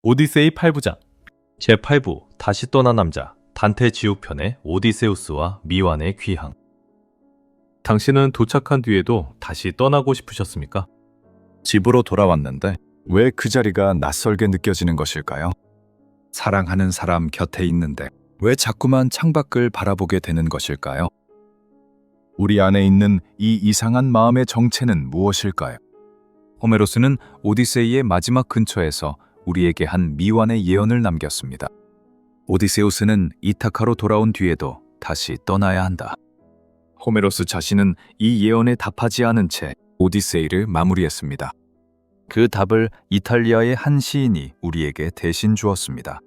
오디세이 8부작 제8부 다시 떠난 남자 단테 지옥편의 오디세우스와 미완의 귀향. 당신은 도착한 뒤에도 다시 떠나고 싶으셨습니까? 집으로 돌아왔는데 왜 그 자리가 낯설게 느껴지는 것일까요? 사랑하는 사람 곁에 있는데 왜 자꾸만 창밖을 바라보게 되는 것일까요? 우리 안에 있는 이 이상한 마음의 정체는 무엇일까요? 호메로스는 오디세이의 마지막 근처에서 우리에게 한 미완의 예언을 남겼습니다. 오디세우스는 이타카로 돌아온 뒤에도 다시 떠나야 한다. 호메로스 자신은 이 예언에 답하지 않은 채 오디세이를 마무리했습니다. 그 답을 이탈리아의 한 시인이 우리에게 대신 주었습니다.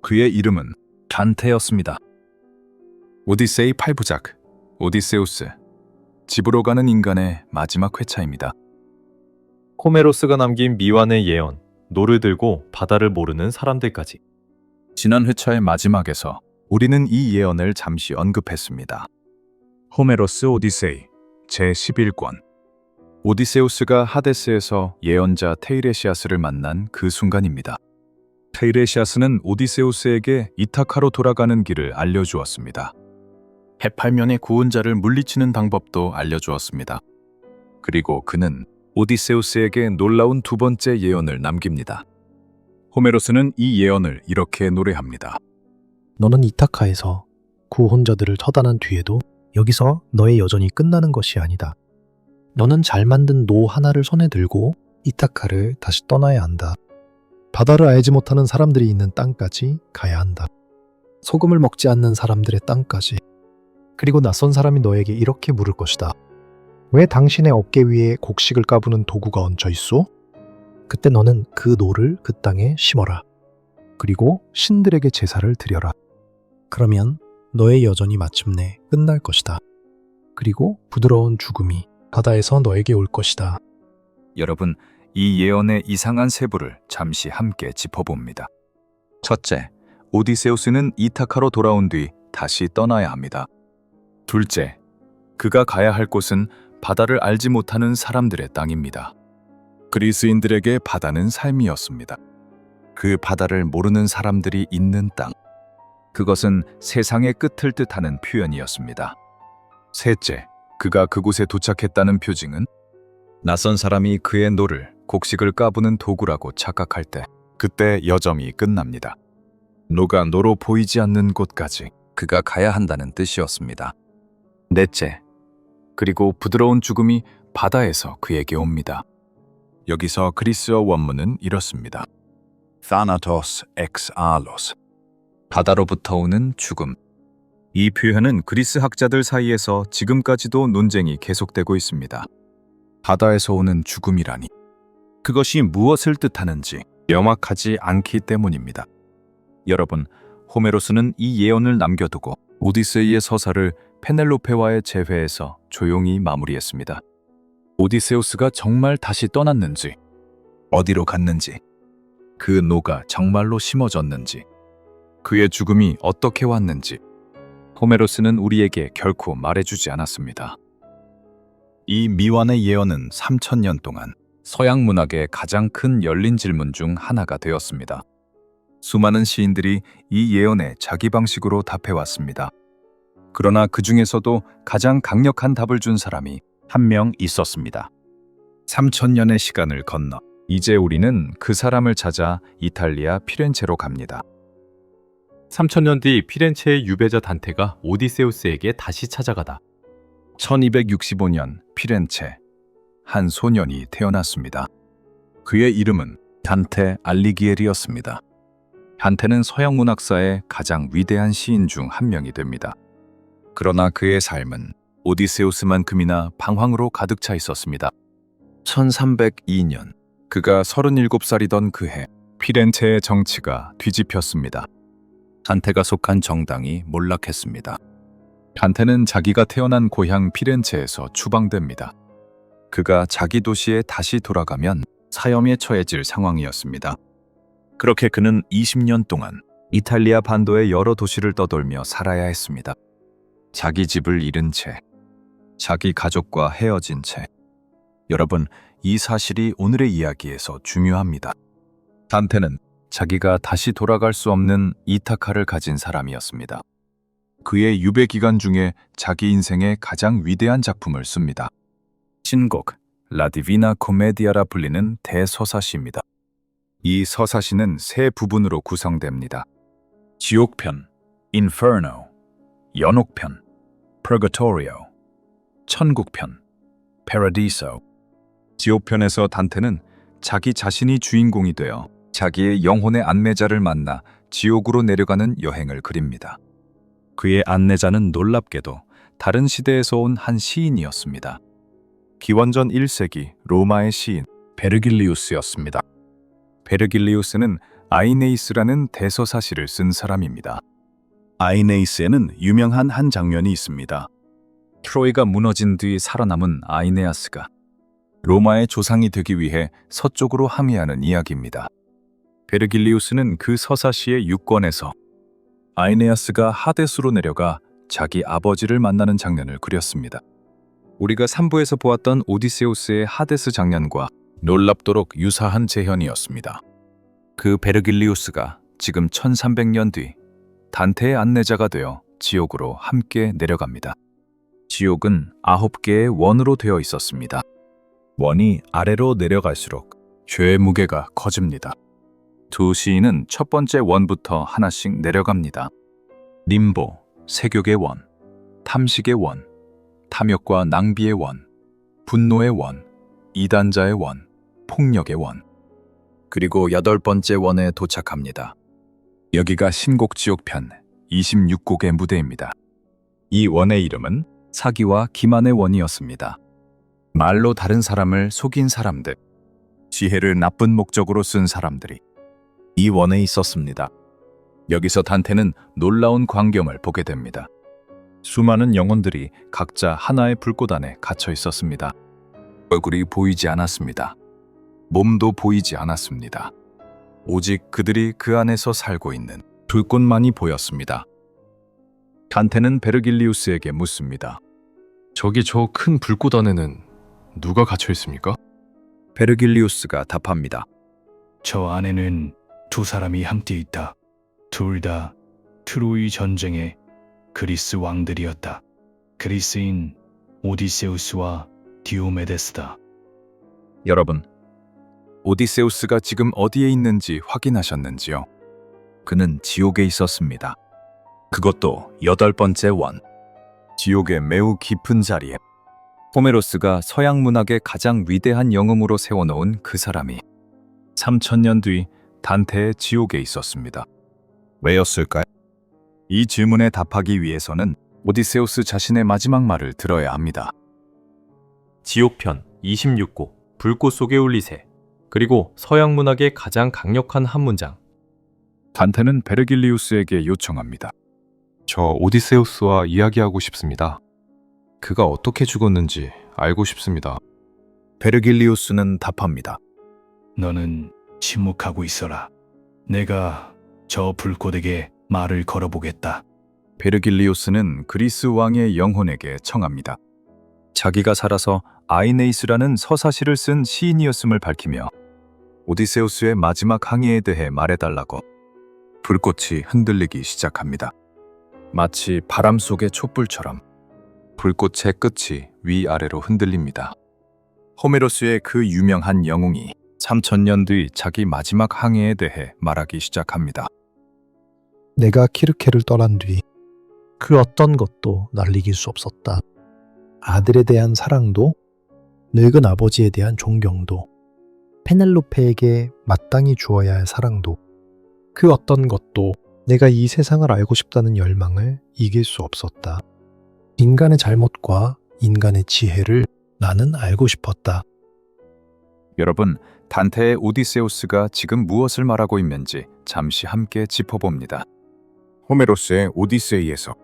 그의 이름은 단테였습니다. 오디세이 8부작 오디세우스, 집으로 가는 인간의 마지막 회차입니다. 호메로스가 남긴 미완의 예언, 노를 들고 바다를 모르는 사람들까지. 지난 회차의 마지막에서 우리는 이 예언을 잠시 언급했습니다. 호메로스 오디세이 제11권. 오디세우스가 하데스에서 예언자 테이레시아스를 만난 그 순간입니다. 테이레시아스는 오디세우스에게 이타카로 돌아가는 길을 알려주었습니다. 해팔면의 구원자를 물리치는 방법도 알려주었습니다. 그리고 그는 오디세우스에게 놀라운 두 번째 예언을 남깁니다. 호메로스는 이 예언을 이렇게 노래합니다. 너는 이타카에서 구혼자들을 처단한 뒤에도 여기서 너의 여정이 끝나는 것이 아니다. 너는 잘 만든 노 하나를 손에 들고 이타카를 다시 떠나야 한다. 바다를 알지 못하는 사람들이 있는 땅까지 가야 한다. 소금을 먹지 않는 사람들의 땅까지. 그리고 낯선 사람이 너에게 이렇게 물을 것이다. 왜 당신의 어깨 위에 곡식을 까부는 도구가 얹혀 있소? 그때 너는 그 노를 그 땅에 심어라. 그리고 신들에게 제사를 드려라. 그러면 너의 여정이 마침내 끝날 것이다. 그리고 부드러운 죽음이 바다에서 너에게 올 것이다. 여러분, 이 예언의 이상한 세부를 잠시 함께 짚어봅니다. 첫째, 오디세우스는 이타카로 돌아온 뒤 다시 떠나야 합니다. 둘째, 그가 가야 할 곳은 바다를 알지 못하는 사람들의 땅입니다. 그리스인들에게 바다는 삶이었습니다. 그 바다를 모르는 사람들이 있는 땅. 그것은 세상의 끝을 뜻하는 표현이었습니다. 셋째, 그가 그곳에 도착했다는 표징은 낯선 사람이 그의 노를 곡식을 까부는 도구라고 착각할 때 그때 여정이 끝납니다. 노가 노로 보이지 않는 곳까지 그가 가야 한다는 뜻이었습니다. 넷째, 그리고 부드러운 죽음이 바다에서 그에게 옵니다. 여기서 그리스어 원문은 이렇습니다. Thanatos ex alos. 바다로부터 오는 죽음. 이 표현은 그리스 학자들 사이에서 지금까지도 논쟁이 계속되고 있습니다. 바다에서 오는 죽음이라니 그것이 무엇을 뜻하는지 명확하지 않기 때문입니다. 여러분, 호메로스는 이 예언을 남겨두고 오디세이의 서사를 페넬로페와의 재회에서 조용히 마무리했습니다. 오디세우스가 정말 다시 떠났는지, 어디로 갔는지, 그 노가 정말로 심어졌는지, 그의 죽음이 어떻게 왔는지 호메로스는 우리에게 결코 말해주지 않았습니다. 이 미완의 예언은 3000년 동안 서양 문학의 가장 큰 열린 질문 중 하나가 되었습니다. 수많은 시인들이 이 예언에 자기 방식으로 답해왔습니다. 그러나 그 중에서도 가장 강력한 답을 준 사람이 한 명 있었습니다. 3000년의 시간을 건너 이제 우리는 그 사람을 찾아 이탈리아 피렌체로 갑니다. 3000년 뒤 피렌체의 유배자 단테가 오디세우스에게 다시 찾아가다. 1265년 피렌체, 한 소년이 태어났습니다. 그의 이름은 단테 알리기에리였습니다. 단테는 서양 문학사의 가장 위대한 시인 중 한 명이 됩니다. 그러나 그의 삶은 오디세우스만큼이나 방황으로 가득 차 있었습니다. 1302년, 그가 37살이던 그해 피렌체의 정치가 뒤집혔습니다. 단테가 속한 정당이 몰락했습니다. 단테는 자기가 태어난 고향 피렌체에서 추방됩니다. 그가 자기 도시에 다시 돌아가면 사형에 처해질 상황이었습니다. 그렇게 그는 20년 동안 이탈리아 반도의 여러 도시를 떠돌며 살아야 했습니다. 자기 집을 잃은 채, 자기 가족과 헤어진 채. 여러분, 이 사실이 오늘의 이야기에서 중요합니다. 단테는 자기가 다시 돌아갈 수 없는 이타카를 가진 사람이었습니다. 그의 유배 기간 중에 자기 인생의 가장 위대한 작품을 씁니다. 신곡 라 디비나 코메디아라 불리는 대서사시입니다. 이 서사시는 세 부분으로 구성됩니다. 지옥편, Inferno, 연옥편, Purgatorio, 천국편, Paradiso. 지옥편에서 단테는 자기 자신이 주인공이 되어 자기의 영혼의 안내자를 만나 지옥으로 내려가는 여행을 그립니다. 그의 안내자는 놀랍게도 다른 시대에서 온 한 시인이었습니다. 기원전 1세기 로마의 시인 베르길리우스였습니다. 베르길리우스는 아이네이스라는 대서사시를 쓴 사람입니다. 아이네이스에는 유명한 한 장면이 있습니다. 트로이가 무너진 뒤 살아남은 아이네아스가 로마의 조상이 되기 위해 서쪽으로 항해하는 이야기입니다. 베르길리우스는 그 서사시의 6권에서 아이네아스가 하데스로 내려가 자기 아버지를 만나는 장면을 그렸습니다. 우리가 3부에서 보았던 오디세우스의 하데스 장면과 놀랍도록 유사한 재현이었습니다. 그 베르길리우스가 지금 1300년 뒤 단테의 안내자가 되어 지옥으로 함께 내려갑니다. 지옥은 9개의 원으로 되어 있었습니다. 원이 아래로 내려갈수록 죄의 무게가 커집니다. 두 시인은 첫 번째 원부터 하나씩 내려갑니다. 림보, 세욕의 원, 탐식의 원, 탐욕과 낭비의 원, 분노의 원, 이단자의 원, 폭력의 원. 그리고 8번째 원에 도착합니다. 여기가 신곡지옥편 26곡의 무대입니다. 이 원의 이름은 사기와 기만의 원이었습니다. 말로 다른 사람을 속인 사람들, 지혜를 나쁜 목적으로 쓴 사람들이 이 원에 있었습니다. 여기서 단테는 놀라운 광경을 보게 됩니다. 수많은 영혼들이 각자 하나의 불꽃 안에 갇혀 있었습니다. 얼굴이 보이지 않았습니다. 몸도 보이지 않았습니다. 오직 그들이 그 안에서 살고 있는 불꽃만이 보였습니다. 단테는 베르길리우스에게 묻습니다. 저기 저 큰 불꽃 안에는 누가 갇혀 있습니까? 베르길리우스가 답합니다. 저 안에는 두 사람이 함께 있다. 둘 다 트로이 전쟁의 그리스 왕들이었다. 그리스인 오디세우스와 디오메데스다. 여러분, 오디세우스가 지금 어디에 있는지 확인하셨는지요? 그는 지옥에 있었습니다. 그것도 8번째 원. 지옥의 매우 깊은 자리에 호메로스가 서양 문학의 가장 위대한 영웅으로 세워놓은 그 사람이 3000년 뒤 단테의 지옥에 있었습니다. 왜였을까요? 이 질문에 답하기 위해서는 오디세우스 자신의 마지막 말을 들어야 합니다. 지옥편 26곡 불꽃 속의 울리세. 그리고 서양 문학의 가장 강력한 한 문장. 단테는 베르길리우스에게 요청합니다. 저 오디세우스와 이야기하고 싶습니다. 그가 어떻게 죽었는지 알고 싶습니다. 베르길리우스는 답합니다. 너는 침묵하고 있어라. 내가 저 불꽃에게 말을 걸어보겠다. 베르길리우스는 그리스 왕의 영혼에게 청합니다. 자기가 살아서 아이네이스라는 서사시를 쓴 시인이었음을 밝히며 오디세우스의 마지막 항해에 대해 말해달라고. 불꽃이 흔들리기 시작합니다. 마치 바람 속의 촛불처럼 불꽃의 끝이 위아래로 흔들립니다. 호메로스의 그 유명한 영웅이 3000년 뒤 자기 마지막 항해에 대해 말하기 시작합니다. 내가 키르케를 떠난 뒤 그 어떤 것도 날 이길 수 없었다. 아들에 대한 사랑도, 늙은 아버지에 대한 존경도, 페넬로페에게 마땅히 주어야 할 사랑도, 그 어떤 것도 내가 이 세상을 알고 싶다는 열망을 이길 수 없었다. 인간의 잘못과 인간의 지혜를 나는 알고 싶었다. 여러분, 단테의 오디세우스가 지금 무엇을 말하고 있는지 잠시 함께 짚어봅니다. 호메로스의 오디세이에서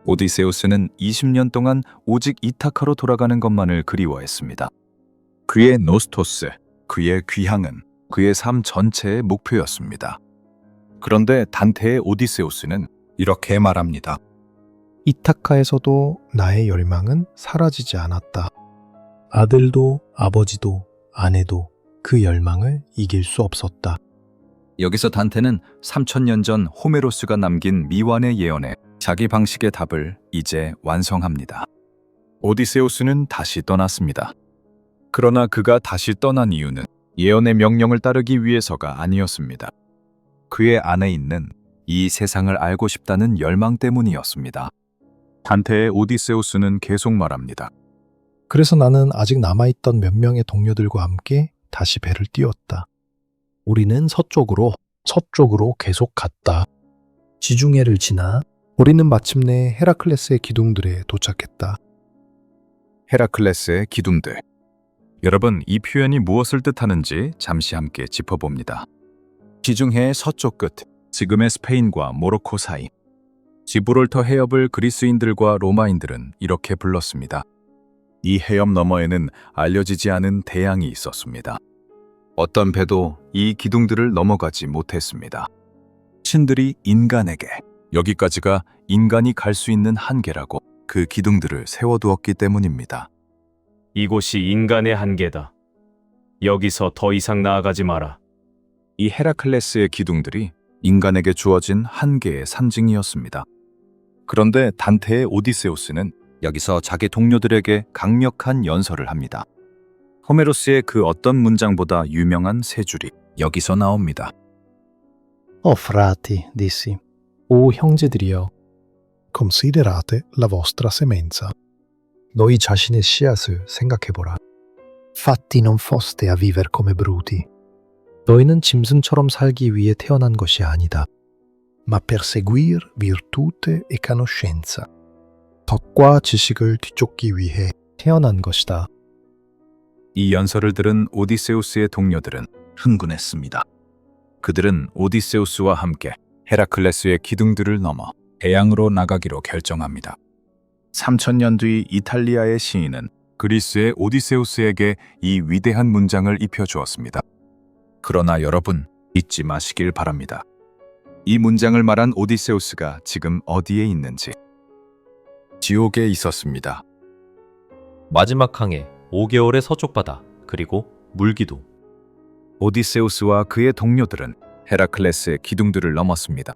오디세우스는 20년 동안 오직 이타카로 돌아가는 것만을 그리워했습니다. 그의 노스토스, 그의 귀향은 그의 삶 전체의 목표였습니다. 그런데 단테의 오디세우스는 이렇게 말합니다. 이타카에서도 나의 열망은 사라지지 않았다. 아들도 아버지도 아내도 그 열망을 이길 수 없었다. 여기서 단테는 3000년 전 호메로스가 남긴 미완의 예언에 자기 방식의 답을 이제 완성합니다. 오디세우스는 다시 떠났습니다. 그러나 그가 다시 떠난 이유는 예언의 명령을 따르기 위해서가 아니었습니다. 그의 안에 있는 이 세상을 알고 싶다는 열망 때문이었습니다. 단테의 오디세우스는 계속 말합니다. 그래서 나는 아직 남아있던 몇 명의 동료들과 함께 다시 배를 띄웠다. 우리는 서쪽으로 계속 갔다. 지중해를 지나 우리는 마침내 헤라클레스의 기둥들에 도착했다. 헤라클레스의 기둥들. 여러분, 이 표현이 무엇을 뜻하는지 잠시 함께 짚어봅니다. 지중해의 서쪽 끝, 지금의 스페인과 모로코 사이. 지브롤터 해협을 그리스인들과 로마인들은 이렇게 불렀습니다. 이 해협 너머에는 알려지지 않은 대양이 있었습니다. 어떤 배도 이 기둥들을 넘어가지 못했습니다. 신들이 인간에게 여기까지가 인간이 갈 수 있는 한계라고 그 기둥들을 세워두었기 때문입니다. 이곳이 인간의 한계다. 여기서 더 이상 나아가지 마라. 이 헤라클레스의 기둥들이 인간에게 주어진 한계의 상징이었습니다. 그런데 단테의 오디세우스는 여기서 자기 동료들에게 강력한 연설을 합니다. 호메로스의 그 어떤 문장보다 유명한 세 줄이 여기서 나옵니다. frati, dissi. 오 형제들이여. Considerate la vostra semenza. 너희 자신의 씨앗을 생각해보라. Fatti non foste a viver come bruti. 너희는 짐승처럼 살기 위해 태어난 것이 아니다. Ma per seguir virtute e conoscenza. 덕과 지식을 뒤쫓기 위해 태어난 것이다. 이 연설을 들은 오디세우스의 동료들은 흥분했습니다. 그들은 오디세우스와 함께 헤라클레스의 기둥들을 넘어 대양으로 나가기로 결정합니다. 3000년 뒤 이탈리아의 시인은 그리스의 오디세우스에게 이 위대한 문장을 입혀주었습니다. 그러나 여러분, 잊지 마시길 바랍니다. 이 문장을 말한 오디세우스가 지금 어디에 있는지. 지옥에 있었습니다. 마지막 항해 5개월의 서쪽 바다, 그리고 물기둥. 오디세우스와 그의 동료들은 헤라클레스의 기둥들을 넘었습니다.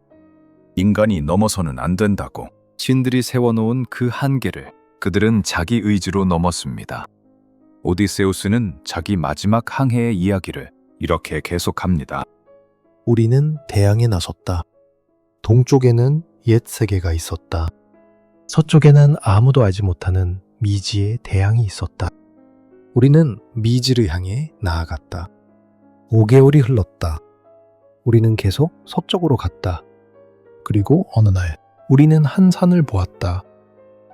인간이 넘어서는 안 된다고 신들이 세워놓은 그 한계를 그들은 자기 의지로 넘었습니다. 오디세우스는 자기 마지막 항해의 이야기를 이렇게 계속합니다. 우리는 대양에 나섰다. 동쪽에는 옛 세계가 있었다. 서쪽에는 아무도 알지 못하는 미지의 대양이 있었다. 우리는 미지를 향해 나아갔다. 5개월이 흘렀다. 우리는 계속 서쪽으로 갔다. 그리고 어느 날 우리는 한 산을 보았다.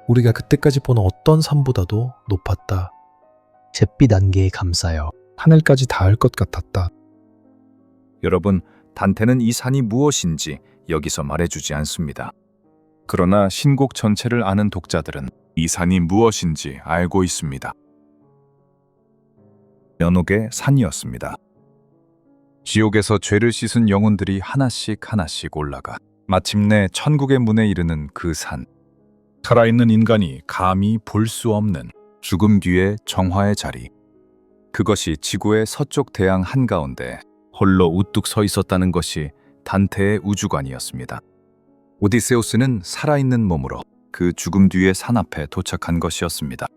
우리가 그때까지 본 어떤 산보다도 높았다. 잿빛 안개에 감싸여 하늘까지 닿을 것 같았다. 여러분, 단테는 이 산이 무엇인지 여기서 말해주지 않습니다. 그러나 신곡 전체를 아는 독자들은 이 산이 무엇인지 알고 있습니다. 면옥의 산이었습니다. 지옥에서 죄를 씻은 영혼들이 하나씩 올라가 마침내 천국의 문에 이르는 그 산. 살아있는 인간이 감히 볼 수 없는 죽음 뒤의 정화의 자리. 그것이 지구의 서쪽 대양 한가운데 홀로 우뚝 서 있었다는 것이 단테의 우주관이었습니다. 오디세우스는 살아있는 몸으로 그 죽음 뒤의 산 앞에 도착한 것이었습니다.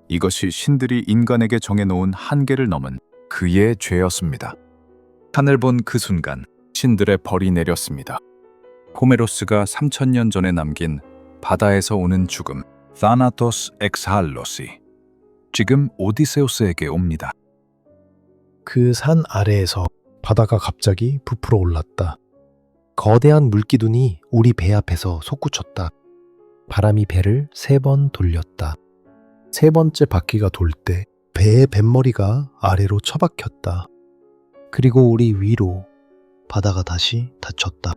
이것이 신들이 인간에게 정해놓은 한계를 넘은 그의 죄였습니다. 산을 본 그 순간 신들의 벌이 내렸습니다. 호메로스가 3000년 전에 남긴 바다에서 오는 죽음, Thanatos exhallosi, 지금 오디세우스에게 옵니다. 그 산 아래에서 바다가 갑자기 부풀어 올랐다. 거대한 물기둥이 우리 배 앞에서 솟구쳤다. 바람이 배를 3번 돌렸다. 3번째 바퀴가 돌 때 배의 뱃머리가 아래로 처박혔다. 그리고 우리 위로 바다가 다시 닫혔다.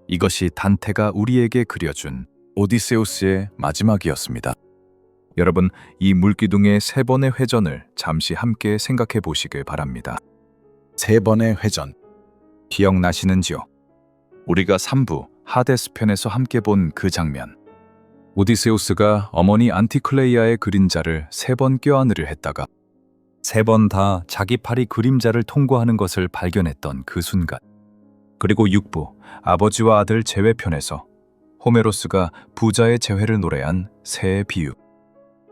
이것이 단테가 우리에게 그려준 오디세우스의 마지막이었습니다. 여러분, 이 물기둥의 3번의 회전을 잠시 함께 생각해 보시길 바랍니다. 3번의 회전. 기억나시는지요? 우리가 3부 하데스 편에서 함께 본 그 장면. 오디세우스가 어머니 안티클레이아의 그림자를 3번 껴안으려 했다가 3번 다 자기 팔이 그림자를 통과하는 것을 발견했던 그 순간. 그리고 6부 아버지와 아들 재회편에서 호메로스가 부자의 재회를 노래한 새의 비유.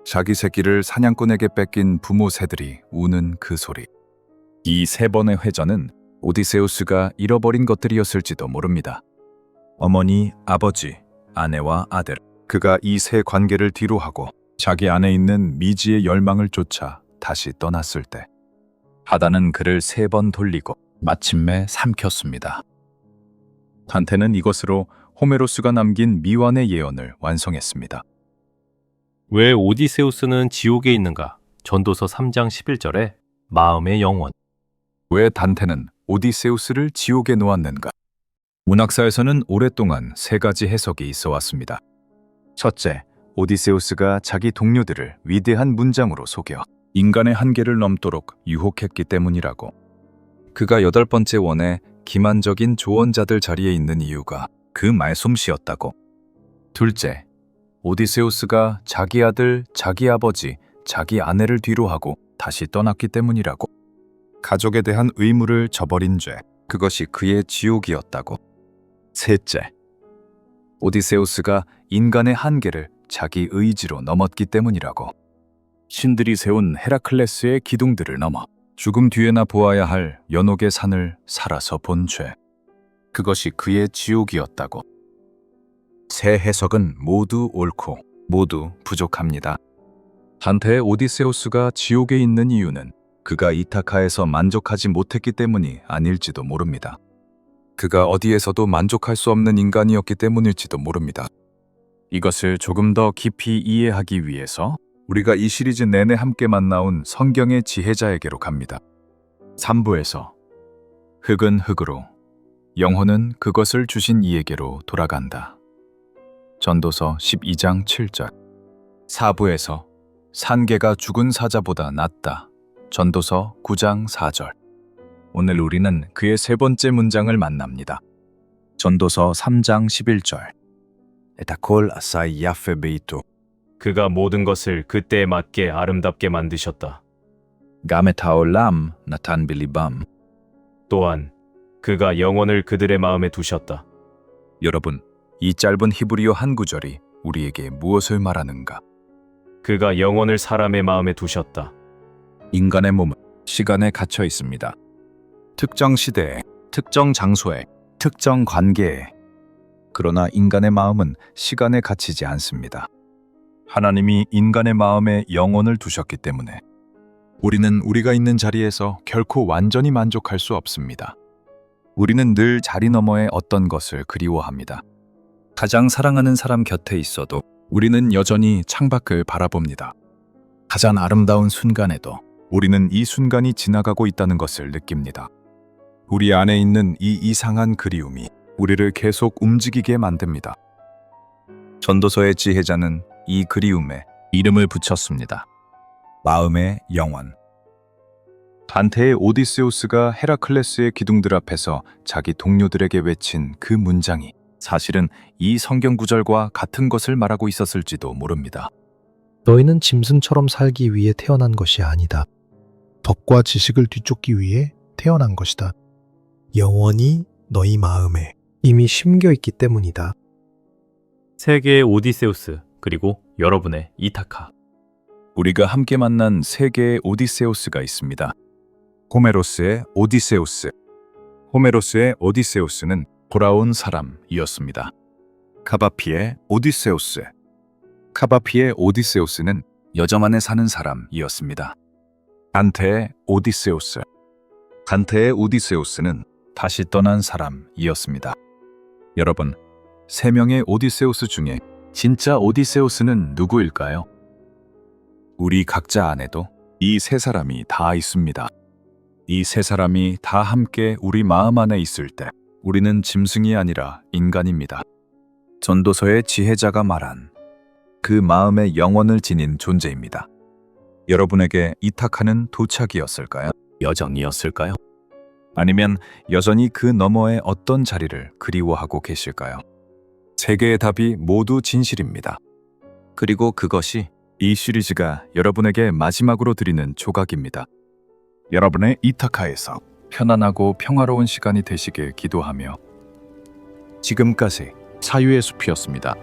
자기 새끼를 사냥꾼에게 뺏긴 부모 새들이 우는 그 소리. 이 3번의 회전은 오디세우스가 잃어버린 것들이었을지도 모릅니다. 어머니, 아버지, 아내와 아들. 그가 이 세 관계를 뒤로하고 자기 안에 있는 미지의 열망을 쫓아 다시 떠났을 때 바다는 그를 3번 돌리고 마침내 삼켰습니다. 단테는 이것으로 호메로스가 남긴 미완의 예언을 완성했습니다. 왜 오디세우스는 지옥에 있는가? 전도서 3장 11절에 마음의 영원. 왜 단테는 오디세우스를 지옥에 놓았는가? 문학사에서는 오랫동안 3가지 해석이 있어 왔습니다. 첫째, 오디세우스가 자기 동료들을 위대한 문장으로 속여 인간의 한계를 넘도록 유혹했기 때문이라고. 그가 8번째 원에 기만적인 조언자들 자리에 있는 이유가 그 말솜씨였다고. 둘째, 오디세우스가 자기 아들, 자기 아버지, 자기 아내를 뒤로하고 다시 떠났기 때문이라고. 가족에 대한 의무를 저버린 죄, 그것이 그의 지옥이었다고. 셋째, 오디세우스가 인간의 한계를 자기 의지로 넘었기 때문이라고. 신들이 세운 헤라클레스의 기둥들을 넘어 죽음 뒤에나 보아야 할 연옥의 산을 살아서 본 죄, 그것이 그의 지옥이었다고. 세 해석은 모두 옳고 모두 부족합니다. 단테의 오디세우스가 지옥에 있는 이유는 그가 이타카에서 만족하지 못했기 때문이 아닐지도 모릅니다. 그가 어디에서도 만족할 수 없는 인간이었기 때문일지도 모릅니다. 이것을 조금 더 깊이 이해하기 위해서 우리가 이 시리즈 내내 함께 만나온 성경의 지혜자에게로 갑니다. 3부에서 흙은 흙으로, 영혼은 그것을 주신 이에게로 돌아간다. 전도서 12장 7절. 4부에서 산개가 죽은 사자보다 낫다. 전도서 9장 4절. 오늘 우리는 그의 3번째 문장을 만납니다. 전도서 3장 11절. 에타콜 아사이 야페 베이토. 그가 모든 것을 그때에 맞게 아름답게 만드셨다. 가메타올람 나탄 빌리밤. 또한 그가 영혼을 그들의 마음에 두셨다. 여러분, 이 짧은 히브리어 한 구절이 우리에게 무엇을 말하는가? 그가 영혼을 사람의 마음에 두셨다. 인간의 몸은 시간에 갇혀 있습니다. 특정 시대에, 특정 장소에, 특정 관계에. 그러나 인간의 마음은 시간에 갇히지 않습니다. 하나님이 인간의 마음에 영혼을 두셨기 때문에 우리는 우리가 있는 자리에서 결코 완전히 만족할 수 없습니다. 우리는 늘 자리 너머의 어떤 것을 그리워합니다. 가장 사랑하는 사람 곁에 있어도 우리는 여전히 창밖을 바라봅니다. 가장 아름다운 순간에도 우리는 이 순간이 지나가고 있다는 것을 느낍니다. 우리 안에 있는 이 이상한 그리움이 우리를 계속 움직이게 만듭니다. 전도서의 지혜자는 이 그리움에 이름을 붙였습니다. 마음의 영원. 단테의 오디세우스가 헤라클레스의 기둥들 앞에서 자기 동료들에게 외친 그 문장이 사실은 이 성경 구절과 같은 것을 말하고 있었을지도 모릅니다. 너희는 짐승처럼 살기 위해 태어난 것이 아니다. 덕과 지식을 뒤쫓기 위해 태어난 것이다. 영원히 너희 마음에 이미 심겨 있기 때문이다. 세계의 오디세우스, 그리고 여러분의 이타카. 우리가 함께 만난 세 개의 오디세우스가 있습니다. 호메로스의 오디세우스. 호메로스의 오디세우스는 돌아온 사람이었습니다. 카바피의 오디세우스. 카바피의 오디세우스는 여자만에 사는 사람이었습니다. 단테의 오디세우스. 단테의 오디세우스는 다시 떠난 사람이었습니다. 여러분, 3명의 오디세우스 중에 진짜 오디세우스는 누구일까요? 우리 각자 안에도 이 3사람이 다 있습니다. 이 3사람이 다 함께 우리 마음 안에 있을 때 우리는 짐승이 아니라 인간입니다. 전도서의 지혜자가 말한 그 마음의 영혼을 지닌 존재입니다. 여러분에게 이타카는 도착이었을까요? 여정이었을까요? 아니면 여전히 그 너머의 어떤 자리를 그리워하고 계실까요? 3개의 답이 모두 진실입니다. 그리고 그것이 이 시리즈가 여러분에게 마지막으로 드리는 조각입니다. 여러분의 이타카에서 편안하고 평화로운 시간이 되시길 기도하며 지금까지 사유의 숲이었습니다.